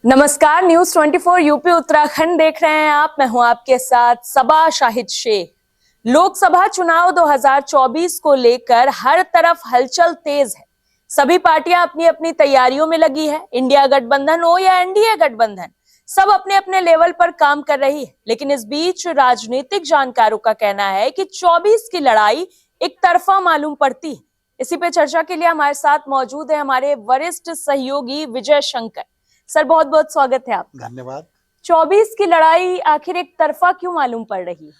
नमस्कार, news 24 UP Uttarakhand देख रहे हैं आप। मैं हूं आपके साथ सबा शाहिद शेख। लोकसभा चुनाव 2024 को लेकर हर तरफ हलचल तेज है। सभी पार्टियां अपनी अपनी तैयारियों में लगी है। इंडिया गठबंधन हो या एनडीए गठबंधन, सब अपने अपने लेवल पर काम कर रही है। लेकिन इस बीच राजनीतिक जानकारों का कहना है कि 24 की लड़ाई एक तरफा मालूम पड़ती है। इसी पे चर्चा के लिए हमारे साथ मौजूद है हमारे वरिष्ठ सहयोगी विजय शंकर। सर, बहुत बहुत स्वागत है आपका। धन्यवाद। 24 की लड़ाई आखिर एक तरफा क्यों मालूम पड़ रही है?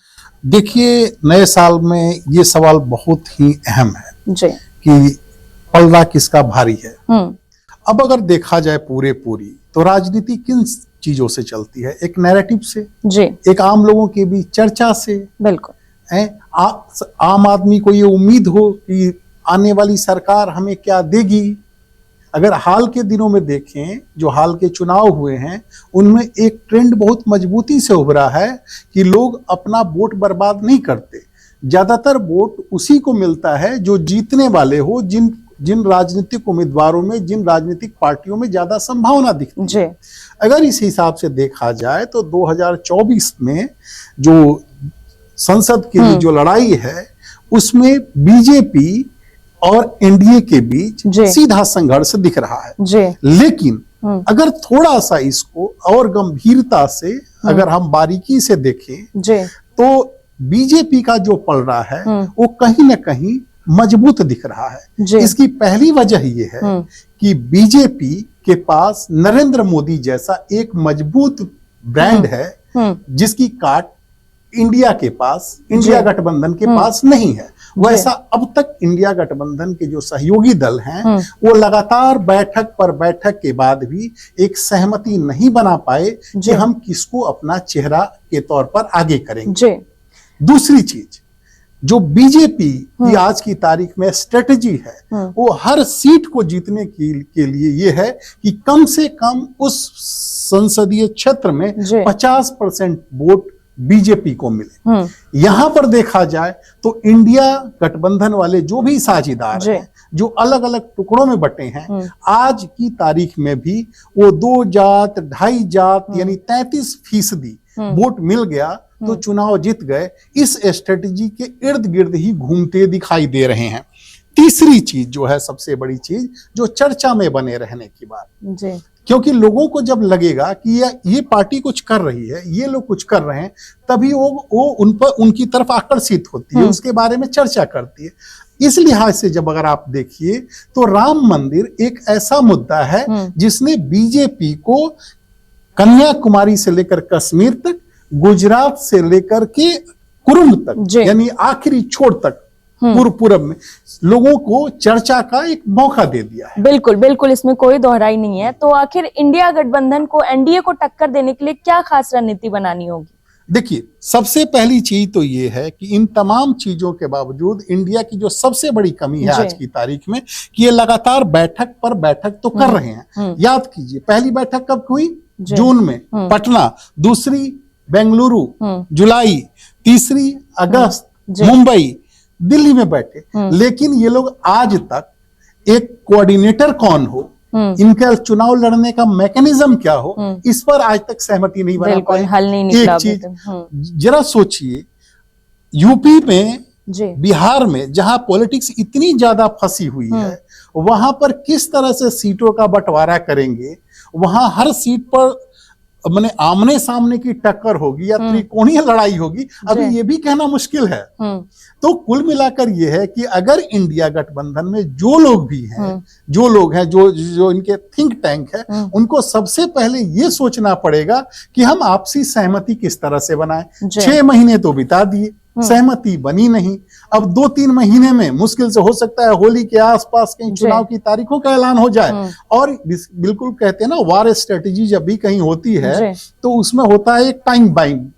देखिए, नए साल में ये सवाल बहुत ही अहम है जी कि पलड़ा किसका भारी है। अब अगर देखा जाए पूरी तो राजनीति किन चीजों से चलती है? एक नैरेटिव से, जी, एक आम लोगों के बीच चर्चा से। बिल्कुल। आम आदमी को ये उम्मीद हो कि आने वाली सरकार हमें क्या देगी। अगर हाल के दिनों में देखें, जो हाल के चुनाव हुए हैं, उनमें एक ट्रेंड बहुत मजबूती से उभरा है कि लोग अपना वोट बर्बाद नहीं करते। ज्यादातर वोट उसी को मिलता है जो जीतने वाले हो, जिन राजनीतिक उम्मीदवारों में, जिन राजनीतिक पार्टियों में ज्यादा संभावना दिखती है। अगर इस हिसाब से देखा जाए तो 2024 में जो संसद के लिए जो लड़ाई है, उसमें बीजेपी और एनडीए के बीच सीधा संघर्ष दिख रहा है। लेकिन अगर थोड़ा सा इसको और गंभीरता से अगर हम बारीकी से देखें तो बीजेपी का जो पलड़ा है वो कहीं ना कहीं मजबूत दिख रहा है। इसकी पहली वजह ये है कि बीजेपी के पास नरेंद्र मोदी जैसा एक मजबूत ब्रांड है, जिसकी काट इंडिया गठबंधन के पास नहीं है। वैसा अब तक इंडिया गठबंधन के जो सहयोगी दल हैं, वो लगातार बैठक पर बैठक के बाद भी एक सहमति नहीं बना पाए कि हम किसको अपना चेहरा के तौर पर आगे करेंगे। दूसरी चीज, जो बीजेपी की आज की तारीख में स्ट्रेटजी है, वो हर सीट को जीतने के लिए ये है कि कम से कम उस संसदीय क्षेत्र में 50% वोट बीजेपी को मिले। यहां पर देखा जाए तो इंडिया गठबंधन वाले जो भी साझेदार हैं, जो अलग अलग टुकड़ों में बटे हैं, आज की तारीख में भी वो 2 जात 2.5 जात यानी 33% वोट मिल गया तो चुनाव जीत गए। इस स्ट्रेटेजी के इर्द गिर्द ही घूमते दिखाई दे रहे हैं। तीसरी चीज जो है, सबसे बड़ी चीज, जो चर्चा में बने रहने की बात, क्योंकि लोगों को जब लगेगा कि ये पार्टी कुछ कर रही है, ये लोग कुछ कर रहे हैं, तभी वो उनकी तरफ आकर्षित होती है, उसके बारे में चर्चा करती है। इस लिहाज से जब अगर आप देखिए तो राम मंदिर एक ऐसा मुद्दा है जिसने बीजेपी को कन्याकुमारी से लेकर कश्मीर तक, गुजरात से लेकर के कुरुम तक, यानी आखिरी छोर तक पूर्व में लोगों को चर्चा का एक मौका दे दिया है। बिल्कुल बिल्कुल, इसमें कोई दोहराई नहीं है। तो आखिर इंडिया गठबंधन को एनडीए को टक्कर देने के लिए क्या खास रणनीति बनानी होगी? देखिए, सबसे पहली चीज तो ये है कि इन तमाम चीजों के बावजूद इंडिया की जो सबसे बड़ी कमी है आज की तारीख में, कि ये लगातार बैठक पर बैठक तो कर रहे हैं। याद कीजिए, पहली बैठक कब हुई? जून में पटना, दूसरी बेंगलुरु जुलाई, तीसरी अगस्त मुंबई, दिल्ली में बैठे। लेकिन ये लोग आज तक एक कोऑर्डिनेटर कौन हो, इनका चुनाव लड़ने का मैकेनिज्म क्या हो, इस पर आज तक सहमति नहीं बना पाए। हल नहीं निकला। एक चीज जरा सोचिए, यूपी में, बिहार में, जहां पॉलिटिक्स इतनी ज्यादा फंसी हुई है, वहां पर किस तरह से सीटों का बंटवारा करेंगे? वहां हर सीट पर माने आमने सामने की टक्कर होगी या त्रिकोणीय लड़ाई होगी, अभी ये भी कहना मुश्किल है। तो कुल मिलाकर ये है कि अगर इंडिया गठबंधन में जो लोग भी हैं, जो इनके थिंक टैंक है, उनको सबसे पहले ये सोचना पड़ेगा कि हम आपसी सहमति किस तरह से बनाएं। 6 महीने तो बिता दिए, सहमति बनी नहीं। अब 2-3 महीने में मुश्किल से हो सकता है होली के आसपास कहीं चुनाव की तारीखों का ऐलान हो जाए। और बिल्कुल कहते हैं ना, वार स्ट्रेटेजी जब भी कहीं होती है तो उसमें होता है एक टाइम बाइंड।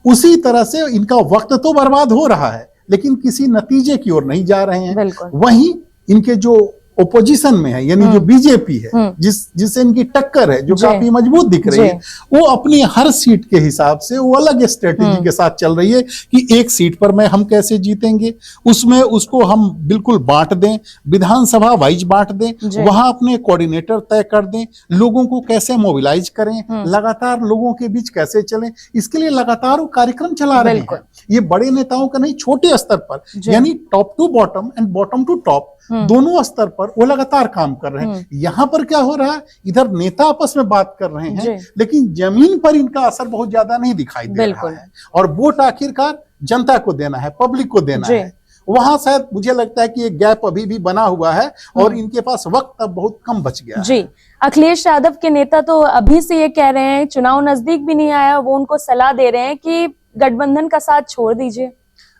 उसी तरह से इनका वक्त तो बर्बाद हो रहा है, लेकिन किसी नतीजे की ओर नहीं जा रहे हैं। वहीं इनके जो ओपोजिशन में है, यानी जो बीजेपी है, जिससे इनकी टक्कर है, जो काफी मजबूत दिख रही है, वो अपनी हर सीट के हिसाब से वो अलग स्ट्रेटेजी के साथ चल रही है कि एक सीट पर हम कैसे जीतेंगे, उसमें उसको हम बिल्कुल बांट दें, विधानसभा वाइज बांट दें, वहां अपने कोऑर्डिनेटर तय कर दें, लोगों को कैसे मोबिलाइज करें, लगातार लोगों के बीच कैसे चलें, इसके लिए लगातार वो कार्यक्रम चला रहे हैं। ये बड़े नेताओं का नहीं, छोटे स्तर पर, यानी top to bottom and bottom to top, दोनों स्तर पर वो लगातार काम कर रहे हैं। यहाँ पर क्या हो रहा है, इधर नेता आपस में बात कर रहे हैं, लेकिन जमीन पर इनका असर बहुत ज्यादा नहीं दिखाई दे रहा है, और वोट आखिरकार जनता को देना है, पब्लिक को देना है। वहां शायद मुझे लगता है कि एक गैप अभी भी बना हुआ है और इनके पास वक्त अब बहुत कम बच गया जी। अखिलेश यादव के नेता तो अभी से ये कह रहे हैं, चुनाव नजदीक भी नहीं आया, वो उनको सलाह दे रहे हैं कि गठबंधन का साथ छोड़ दीजिए।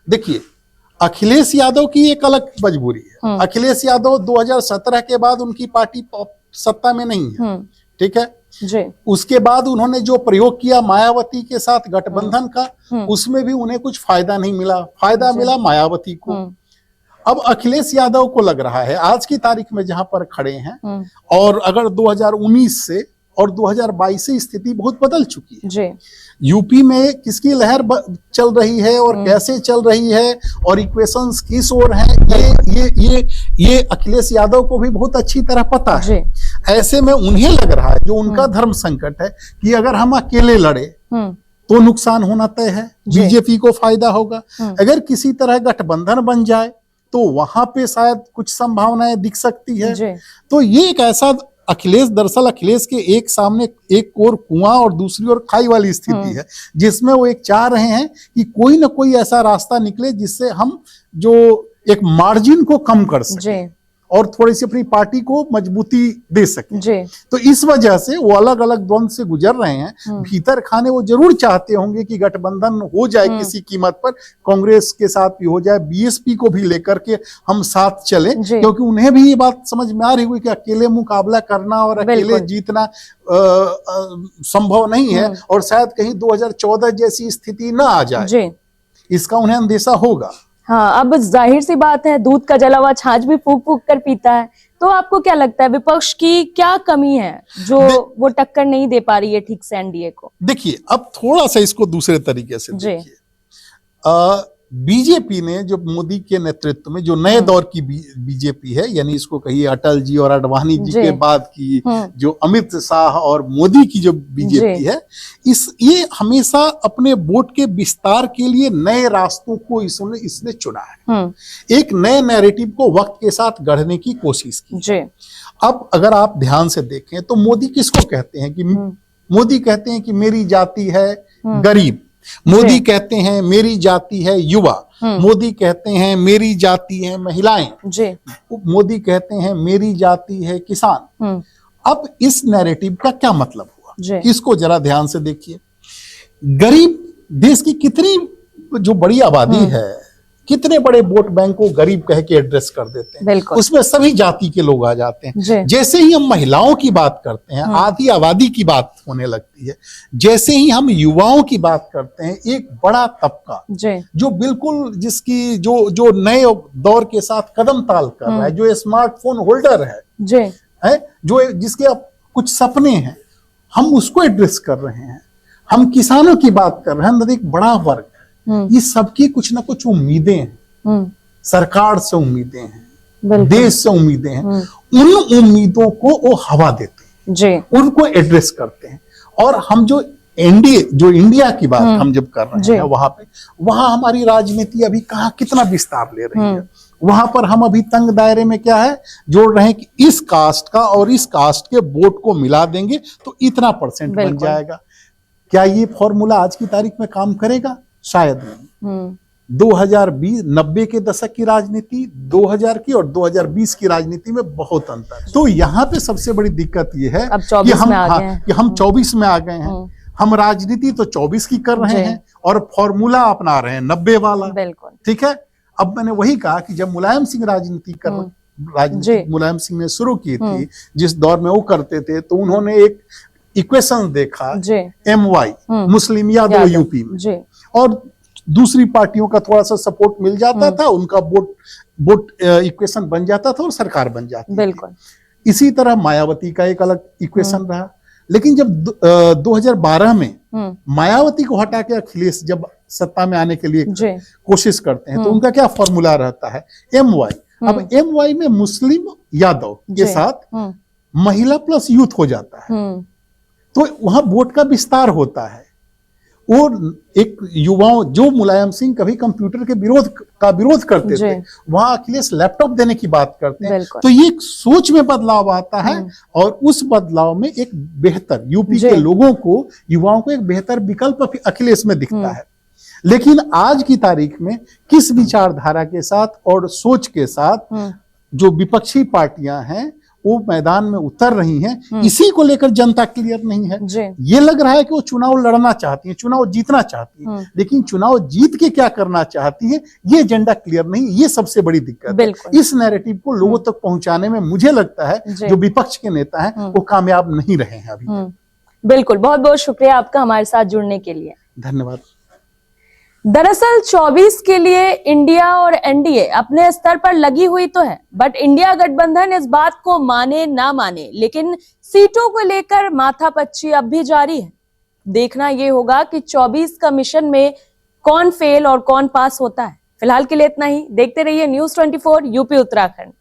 देखिए, अखिलेश यादव की एक अलग मजबूरी है। अखिलेश यादव 2017 के बाद उनकी पार्टी सत्ता में नहीं है, ठीक है जी। उसके बाद उन्होंने जो प्रयोग किया मायावती के साथ गठबंधन का, उसमें भी उन्हें कुछ फायदा नहीं मिला, फायदा मिला मायावती को। अब अखिलेश यादव को लग रहा है आज की तारीख में जहां पर खड़े हैं, और अगर 2019 से और 2022 से स्थिति बहुत बदल चुकी है जी। यूपी में किसकी लहर चल रही है और कैसे चल रही है और इक्वेशंस किस ओर हैं, ये अखिलेश यादव को भी बहुत अच्छी तरह पता है। ऐसे में उन्हें लग रहा है, जो उनका धर्म संकट है, कि अगर हम अकेले लड़े तो नुकसान होना तय है, बीजेपी को फायदा होगा। अगर किसी तरह गठबंधन बन जाए तो वहां पे शायद कुछ संभावनाएं दिख सकती है। तो ये एक ऐसा दरअसल अखिलेश के एक सामने एक ओर कुआं और दूसरी ओर खाई वाली स्थिति है, जिसमें वो एक चाह रहे हैं कि कोई ना कोई ऐसा रास्ता निकले जिससे हम जो एक मार्जिन को कम कर सकें और थोड़ी सी अपनी पार्टी को मजबूती दे सके। तो इस वजह से वो अलग अलग द्वंद से गुजर रहे हैं। भीतर खाने वो जरूर चाहते होंगे कि गठबंधन हो जाए किसी कीमत पर, कांग्रेस के साथ भी हो जाए, बीएसपी को भी लेकर के हम साथ चले, क्योंकि उन्हें भी ये बात समझ में आ रही हुई कि अकेले मुकाबला करना और अकेले जीतना संभव नहीं है, और शायद कहीं 2014 जैसी स्थिति ना आ जाए, इसका उन्हें अंदेशा होगा। हाँ, अब जाहिर सी बात है, दूध का जला हुआ छाछ भी फूक फूक कर पीता है। तो आपको क्या लगता है, विपक्ष की क्या कमी है जो वो टक्कर नहीं दे पा रही है ठीक से एनडीए को? देखिए, अब थोड़ा सा इसको दूसरे तरीके से देखिए। बीजेपी ने जो मोदी के नेतृत्व में जो नए दौर की बीजेपी है, यानी इसको कहिए अटल जी और आडवाणी जी के बाद की जो अमित शाह और मोदी की जो बीजेपी है, ये हमेशा अपने वोट के विस्तार के लिए नए रास्तों को इसने चुना है। एक नए नैरेटिव को वक्त के साथ गढ़ने की कोशिश की। अब अगर आप ध्यान से देखें तो मोदी किसको कहते हैं कि मोदी कहते हैं कि मेरी जाति है गरीब, मोदी कहते हैं मेरी जाति है युवा, मोदी कहते हैं मेरी जाति है महिलाएं, मोदी कहते हैं मेरी जाति है किसान। अब इस नैरेटिव का क्या मतलब हुआ, इसको जरा ध्यान से देखिए। गरीब देश की कितनी जो बड़ी आबादी है, कितने बड़े वोट बैंक को गरीब कह के एड्रेस कर देते हैं, उसमें सभी जाति के लोग आ जाते हैं। जैसे ही हम महिलाओं की बात करते हैं, आधी आबादी की बात होने लगती है। जैसे ही हम युवाओं की बात करते हैं, एक बड़ा तबका जो बिल्कुल जिसकी जो नए दौर के साथ कदम ताल कर रहा है, जो स्मार्टफोन होल्डर है, जो जिसके अब कुछ सपने हैं, हम उसको एड्रेस कर रहे हैं। हम किसानों की बात कर रहे हैं, एक बड़ा वर्ग, ये सबकी कुछ ना कुछ उम्मीदें हैं, सरकार से उम्मीदें हैं, देश से उम्मीदें हैं। उन उम्मीदों को वो हवा देते हैं, उनको एड्रेस करते हैं। और हम जो इंडिया की बात हम जब कर रहे हैं, वहां हमारी राजनीति अभी कहाँ कितना विस्तार ले रही है। वहां पर हम अभी तंग दायरे में क्या है जोड़ रहे हैं कि इस कास्ट का और इस कास्ट के वोट को मिला देंगे तो इतना % बन जाएगा। क्या ये फॉर्मूला आज की तारीख में काम करेगा? शायद नहीं। 2020 90 के दशक की राजनीति, 2000 की और 2020 की राजनीति में बहुत अंतर है। तो यहाँ पे सबसे बड़ी दिक्कत ये है कि हम 24 में आ गए हैं। हम राजनीति तो 24 की कर रहे हैं और फॉर्मूला अपना रहे हैं 90 वाला। ठीक है, अब मैंने वही कहा कि जब मुलायम सिंह राजनीति मुलायम सिंह ने शुरू की थी, जिस दौर में वो करते थे, तो उन्होंने एक इक्वेशन देखा MY मुस्लिम यादव यूपी में, और दूसरी पार्टियों का थोड़ा सा सपोर्ट मिल जाता था, उनका वोट इक्वेशन बन जाता था और सरकार बन जाती थी। बिल्कुल। इसी तरह मायावती का एक अलग इक्वेशन रहा। लेकिन जब 2012 में मायावती को हटा के अखिलेश जब सत्ता में आने के लिए कोशिश करते हैं, तो उनका क्या फॉर्मूला रहता है? MY। अब MY में मुस्लिम यादव के साथ महिला प्लस यूथ हो जाता है, तो वहां वोट का विस्तार होता है। और एक युवाओं, जो मुलायम सिंह कभी कंप्यूटर के विरोध करते थे, वहां अखिलेश लैपटॉप देने की बात करते हैं। तो ये एक सोच में बदलाव आता है, और उस बदलाव में एक बेहतर यूपी के लोगों को, युवाओं को एक बेहतर विकल्प अखिलेश में दिखता है। लेकिन आज की तारीख में किस विचारधारा के साथ और सोच के साथ जो विपक्षी पार्टियां हैं वो मैदान में उतर रही हैं, इसी को लेकर जनता क्लियर नहीं है। ये लग रहा है कि वो चुनाव लड़ना चाहती है, चुनाव जीतना चाहती है, लेकिन चुनाव जीत के क्या करना चाहती है, ये एजेंडा क्लियर नहीं। ये सबसे बड़ी दिक्कत है। इस नैरेटिव को लोगों तक पहुंचाने में मुझे लगता है जो विपक्ष के नेता हैं वो कामयाब नहीं रहे हैं अभी। बिल्कुल, बहुत बहुत शुक्रिया आपका हमारे साथ जुड़ने के लिए। धन्यवाद। दरअसल 24 के लिए इंडिया और एनडीए अपने स्तर पर लगी हुई तो है, बट इंडिया गठबंधन इस बात को माने ना माने, लेकिन सीटों को लेकर माथापच्ची अब भी जारी है। देखना ये होगा कि 24 का मिशन में कौन फेल और कौन पास होता है। फिलहाल के लिए इतना ही। देखते रहिए News 24 यूपी उत्तराखंड।